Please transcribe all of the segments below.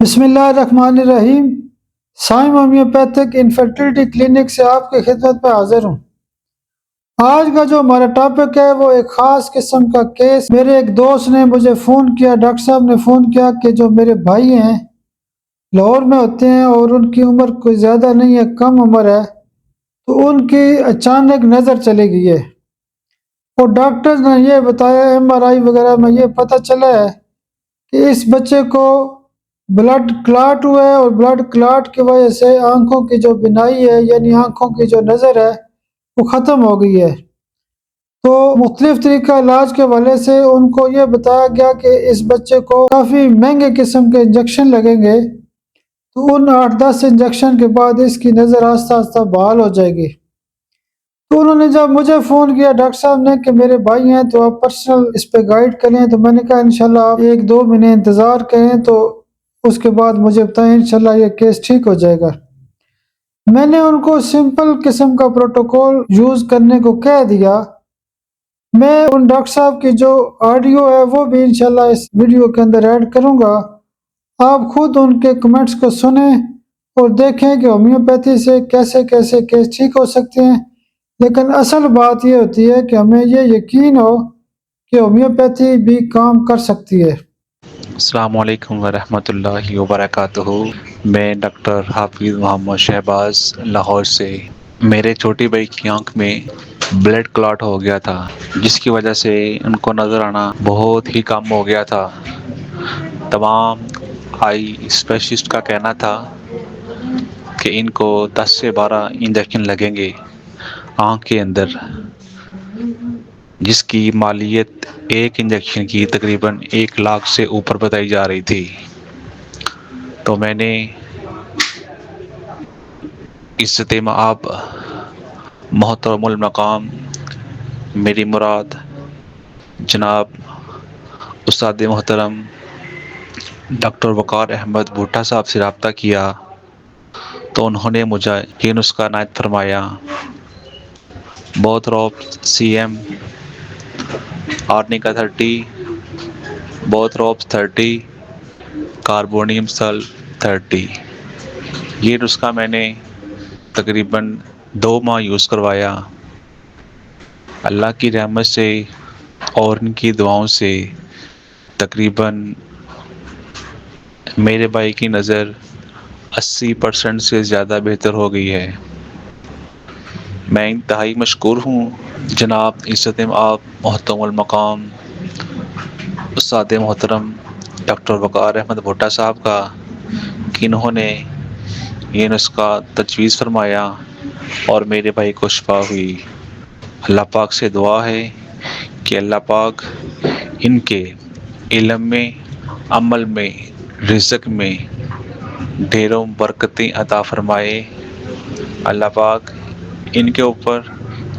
بسم اللہ الرحمن الرحیم۔ سائم ہومیوپیتھک انفرٹیلٹی کلینک سے آپ کی خدمت پہ حاضر ہوں۔ آج کا جو ہمارا ٹاپک ہے وہ ایک خاص قسم کا کیس۔ میرے ایک دوست نے مجھے فون کیا، ڈاکٹر صاحب نے فون کیا کہ جو میرے بھائی ہیں لاہور میں ہوتے ہیں اور ان کی عمر کوئی زیادہ نہیں ہے، کم عمر ہے، تو ان کی اچانک نظر چلی گئی ہے اور ڈاکٹر نے یہ بتایا، MRI وغیرہ میں یہ پتہ چلا ہے کہ اس بچے کو بلڈ کلاٹ ہوا ہے اور بلڈ کلاٹ کی وجہ سے آنکھوں کی جو بینائی ہے یعنی آنکھوں کی جو نظر ہے وہ ختم ہو گئی ہے۔ تو مختلف طریقہ علاج کے حوالے سے ان کو یہ بتایا گیا کہ اس بچے کو کافی مہنگے قسم کے انجیکشن لگیں گے، تو ان 8-10 انجیکشن کے بعد اس کی نظر آہستہ آہستہ بحال ہو جائے گی۔ تو انہوں نے جب مجھے فون کیا ڈاکٹر صاحب نے کہ میرے بھائی ہیں تو آپ پرسنل اس پہ گائیڈ کریں، تو میں نے کہا انشاءاللہ آپ 1-2 مہینے انتظار کریں، تو اس کے بعد مجھے بتائیں، انشاءاللہ یہ کیس ٹھیک ہو جائے گا۔ میں نے ان کو سمپل قسم کا پروٹوکول یوز کرنے کو کہہ دیا۔ میں ان ڈاکٹر صاحب کی جو آڈیو ہے وہ بھی انشاءاللہ اس ویڈیو کے اندر ایڈ کروں گا، آپ خود ان کے کمنٹس کو سنیں اور دیکھیں کہ ہومیوپیتھی سے کیسے کیسے کیس ٹھیک ہو سکتے ہیں۔ لیکن اصل بات یہ ہوتی ہے کہ ہمیں یہ یقین ہو کہ ہومیوپیتھی بھی کام کر سکتی ہے۔ السلام علیکم ورحمۃ اللہ وبرکاتہ۔ میں ڈاکٹر حافظ محمد شہباز لاہور سے۔ میرے چھوٹے بھائی کی آنکھ میں بلڈ کلاٹ ہو گیا تھا، جس کی وجہ سے ان کو نظر آنا بہت ہی کم ہو گیا تھا۔ تمام آئی اسپیشلسٹ کا کہنا تھا کہ ان کو 10 سے 12 انجیکشن لگیں گے آنکھ کے اندر، جس کی مالیت ایک انجیکشن کی تقریباً 1 لاکھ سے اوپر بتائی جا رہی تھی۔ تو میں نے عزت مآب محترم المقام میری مراد جناب استاد محترم ڈاکٹر وقار احمد بھٹا صاحب سے رابطہ کیا، تو انہوں نے مجھے یہ نسخہ عنایت فرمایا: بوتھروپ CM آرنیکا 30، بوتھروپ 30، کاربونیم سل 30۔ یہ نسخہ میں نے تقریباً 2 ماہ یوز کروایا۔ اللہ کی رحمت سے اور ان کی دعاؤں سے تقریباً میرے بھائی کی نظر 80% سے زیادہ بہتر ہو گئی ہے۔ میں انتہائی مشکور ہوں جناب عزت مآب محترم المقام استاد محترم ڈاکٹر وقار احمد بھٹا صاحب کا کہ انہوں نے یہ نسخہ تجویز فرمایا اور میرے بھائی کو شفا ہوئی۔ اللہ پاک سے دعا ہے کہ اللہ پاک ان کے علم میں، عمل میں، رزق میں ڈھیروں برکتیں عطا فرمائے۔ اللہ پاک ان کے اوپر،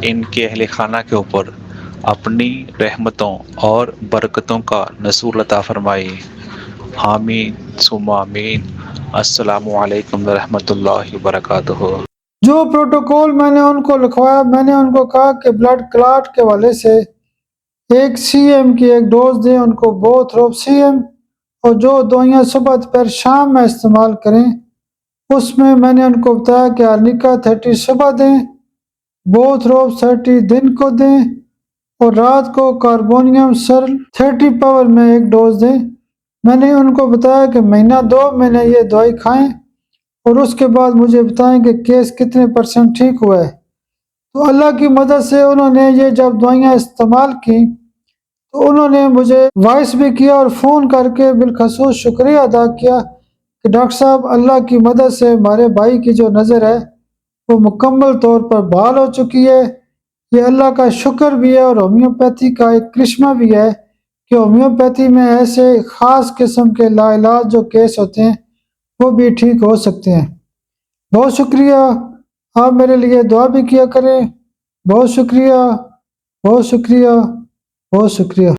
ان کے اہل خانہ کے اوپر اپنی رحمتوں اور برکتوں کا نزول عطا فرمائے۔ آمین ثم آمین۔ السلام علیکم ورحمۃ اللہ وبرکاتہ۔ جو پروٹوکول میں نے ان کو لکھوایا، میں نے ان کو کہا کہ بلڈ کلاٹ کے حوالے سے 1 CM کی ایک ڈوز دیں ان کو، بوتھروپ CM، اور جو دوائیاں صبح دوپہر شام میں استعمال کریں، اس میں نے ان کو بتایا کہ آرنیکا 30 صبح دیں، بوتھروپ 30 دن کو دیں، اور رات کو کاربونیم سل 30 پاور میں ایک ڈوز دیں۔ میں نے ان کو بتایا کہ مہینہ 2 مہینے یہ دوائی کھائیں اور اس کے بعد مجھے بتائیں کہ کیس کتنے % ٹھیک ہوا ہے۔ تو اللہ کی مدد سے انہوں نے یہ جب دوائیاں استعمال کی تو انہوں نے مجھے وائس بھی کیا اور فون کر کے بالخصوص شکریہ ادا کیا کہ ڈاکٹر صاحب اللہ کی مدد سے ہمارے بھائی کی جو نظر ہے وہ مکمل طور پر بحال ہو چکی ہے۔ یہ اللہ کا شکر بھی ہے اور ہومیوپیتھی کا ایک کرشمہ بھی ہے کہ ہومیوپیتھی میں ایسے خاص قسم کے لاعلاج جو کیس ہوتے ہیں وہ بھی ٹھیک ہو سکتے ہیں۔ بہت شکریہ، آپ میرے لیے دعا بھی کیا کریں۔ بہت شکریہ، بہت شکریہ، بہت شکریہ۔